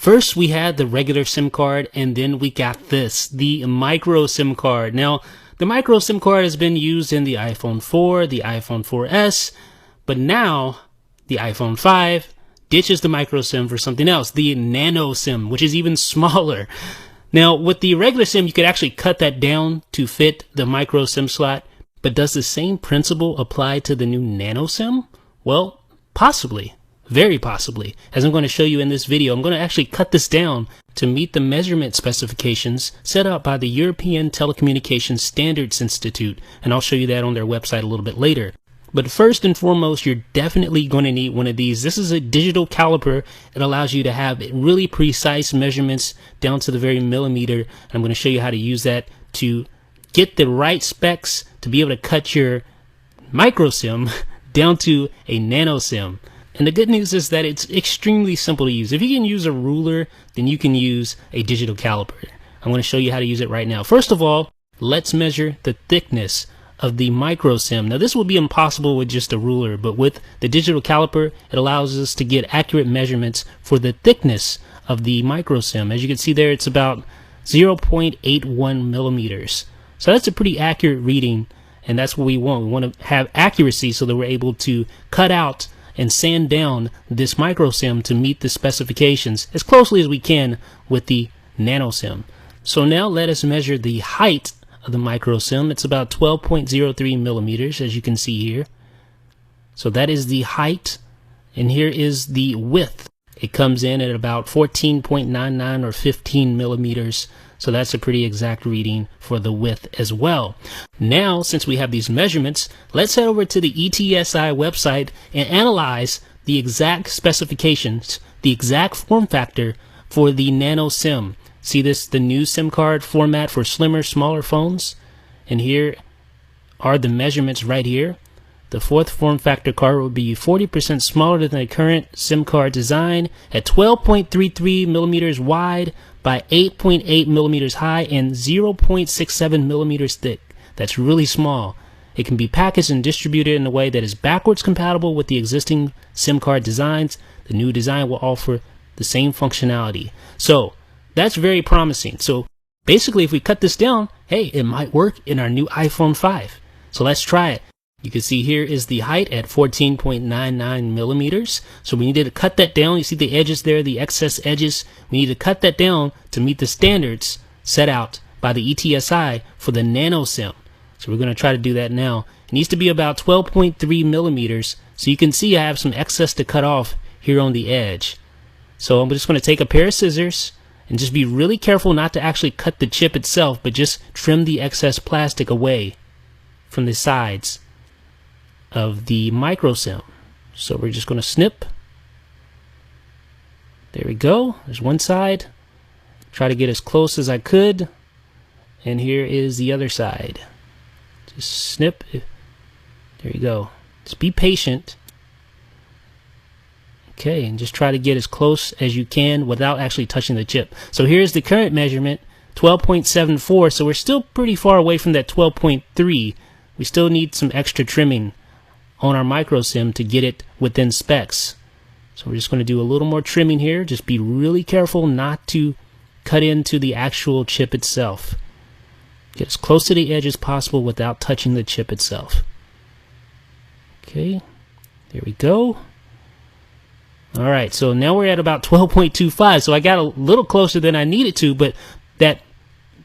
First, we had the regular SIM card, and then we got this, the micro SIM card. Now, the micro SIM card has been used in the iPhone 4, the iPhone 4S, but now the iPhone 5 ditches the micro SIM for something else, the Nano-SIM, which is even smaller. Now, with the regular SIM, you could actually cut that down to fit the micro SIM slot, but does the same principle apply to the new Nano-SIM? Well, possibly. Very possibly. As I'm going to show you in this video, I'm going to actually cut this down to meet the measurement specifications set out by the European Telecommunications Standards Institute, and I'll show you that on their website a little bit later. But first and foremost, you're definitely going to need one of these. This is a digital caliper. It allows you to have really precise measurements down to the very millimeter. I'm going to show you how to use that to get the right specs to be able to cut your micro SIM down to a nano SIM. And the good news is that it's extremely simple to use. If you can use a ruler, then you can use a digital caliper. I'm going to show you how to use it right now. First of all, let's measure the thickness of the micro SIM. Now, this will be impossible with just a ruler, but with the digital caliper, it allows us to get accurate measurements for the thickness of the micro SIM. As you can see there, it's about 0.81 millimeters. So that's a pretty accurate reading, and that's what we want. We want to have accuracy so that we're able to cut out and sand down this micro SIM to meet the specifications as closely as we can with the nano SIM. So now let us measure the height of the micro SIM. It's about 12.03 millimeters, as you can see here. So that is the height, and here is the width. It comes in at about 14.99 or 15 millimeters. So that's a pretty exact reading for the width as well. Now, since we have these measurements, let's head over to the ETSI website and analyze the exact specifications, the exact form factor for the Nano SIM. See this, the new SIM card format for slimmer, smaller phones? And here are the measurements right here. The fourth form factor card will be 40% smaller than the current SIM card design at 12.33 millimeters wide by 8.8 millimeters high and 0.67 millimeters thick. That's really small. It can be packaged and distributed in a way that is backwards compatible with the existing SIM card designs. The new design will offer the same functionality. So that's very promising. So basically, if we cut this down, hey, it might work in our new iPhone 5. So let's try it. You can see here is the height at 14.99 millimeters. So we need to cut that down. You see the edges there, the excess edges. We need to cut that down to meet the standards set out by the ETSI for the Nano SIM. So we're going to try to do that now. It needs to be about 12.3 millimeters. So you can see I have some excess to cut off here on the edge. So I'm just going to take a pair of scissors and just be really careful not to actually cut the chip itself, but just trim the excess plastic away from the sides of the micro SIM. So we're just going to snip. There we go. There's one side. Try to get as close as I could. And here is the other side. Just snip. There you go. Just be patient. Okay, and just try to get as close as you can without actually touching the chip. So here's the current measurement, 12.74. So we're still pretty far away from that 12.3. We still need some extra trimming on our micro SIM to get it within specs. So we're just going to do a little more trimming here. Just be really careful not to cut into the actual chip itself. Get as close to the edge as possible without touching the chip itself. Okay, there we go. Alright, so now we're at about 12.25, so I got a little closer than I needed to, but that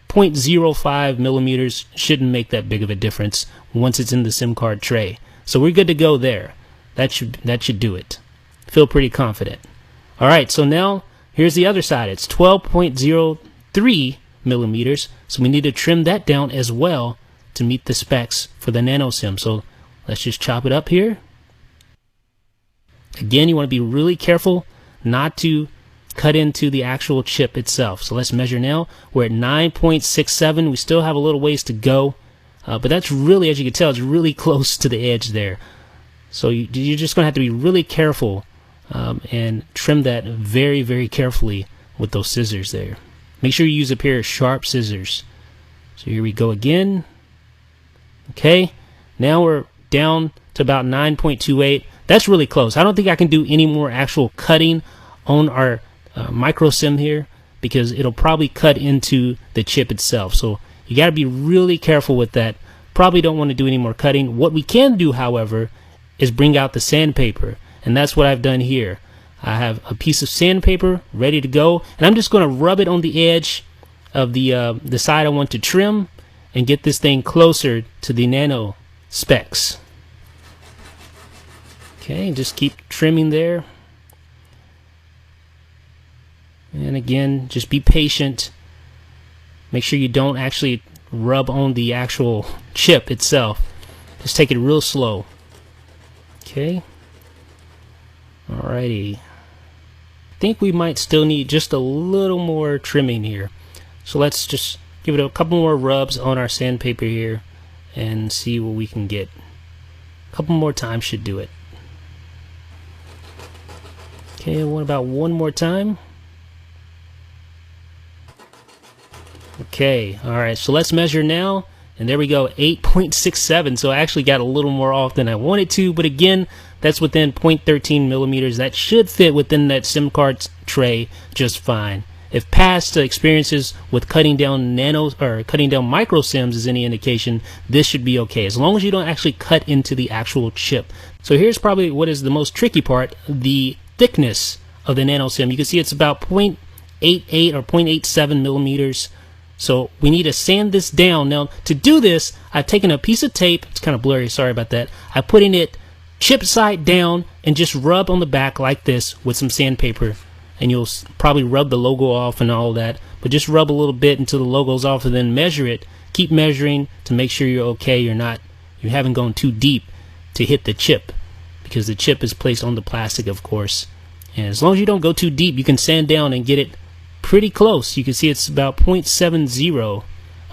0.05 millimeters shouldn't make that big of a difference once it's in the SIM card tray. So we're good to go there. That should do it. Feel pretty confident. Alright, so now here's the other side. It's 12.03 millimeters, so we need to trim that down as well to meet the specs for the Nano SIM. So let's just chop it up here. Again, you want to be really careful not to cut into the actual chip itself. So let's measure now. We're at 9.67. We still have a little ways to go, but that's really, as you can tell, it's really close to the edge there. So you're just going to have to be really careful and trim that very, very carefully with those scissors there. Make sure you use a pair of sharp scissors. So here we go again. Okay, now we're down to about 9.28. That's really close. I don't think I can do any more actual cutting on our micro SIM here, because it'll probably cut into the chip itself. So you got to be really careful with that. Probably don't want to do any more cutting. What we can do, however, is bring out the sandpaper, and that's what I've done here. I have a piece of sandpaper ready to go, and I'm just going to rub it on the edge of the side I want to trim and get this thing closer to the Nano specs. Okay, just keep trimming there. And again, just be patient. Make sure you don't actually rub on the actual chip itself. Just take it real slow. Okay. Alrighty. I think we might still need just a little more trimming here. So let's just give it a couple more rubs on our sandpaper here and see what we can get. A couple more times should do it. Okay, what about one more time? Okay, alright, so let's measure now. And there we go, 8.67. So I actually got a little more off than I wanted to, but again, that's within 0.13 millimeters. That should fit within that SIM card tray just fine. If past experiences with cutting down cutting down micro SIMs is any indication, this should be okay, as long as you don't actually cut into the actual chip. So here's probably what is the most tricky part, the thickness of the Nano SIM. You can see it's about 0.88 or 0.87 millimeters. So we need to sand this down. Now to do this, I've taken a piece of tape. It's kind of blurry, sorry about that. I'm putting it chip side down and just rub on the back like this with some sandpaper. And you'll probably rub the logo off and all that. But just rub a little bit until the logo's off and then measure it. Keep measuring to make sure you're okay. You haven't gone too deep to hit the chip, because the chip is placed on the plastic, of course. And as long as you don't go too deep, you can sand down and get it pretty close. You can see it's about 0.70.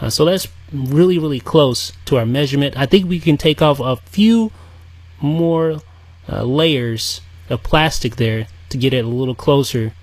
So that's really, really close to our measurement. I think we can take off a few more layers of plastic there to get it a little closer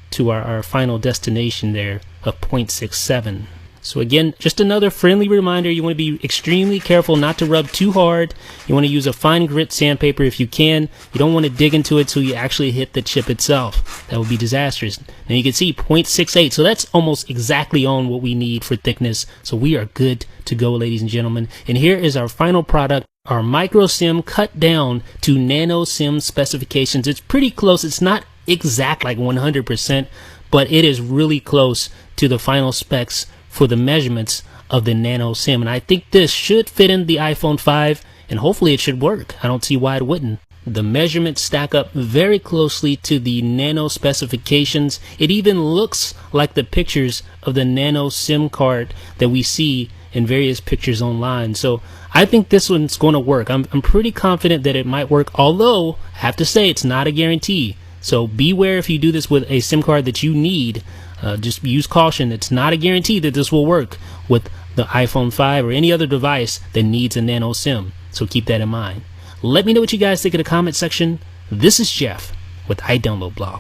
to our final destination there of 0.67. So again, just another friendly reminder, you want to be extremely careful not to rub too hard. You want to use a fine grit sandpaper if you can. You don't want to dig into it till you actually hit the chip itself. That would be disastrous. Now you can see 0.68, so that's almost exactly on what we need for thickness. So we are good to go, ladies and gentlemen. And here is our final product, our micro SIM cut down to Nano SIM specifications. It's pretty close. It's not exact like 100%, but it is really close to the final specs for the measurements of the Nano SIM. And I think this should fit in the iPhone 5, and hopefully it should work. I don't see why it wouldn't. The measurements stack up very closely to the Nano specifications. It even looks like the pictures of the Nano SIM card that we see in various pictures online. So I think this one's going to work. I'm pretty confident that it might work, although I have to say it's not a guarantee. So beware if you do this with a SIM card that you need. Just use caution. It's not a guarantee that this will work with the iPhone 5 or any other device that needs a Nano SIM. So keep that in mind. Let me know what you guys think in the comment section. This is Jeff with iDownloadBlog.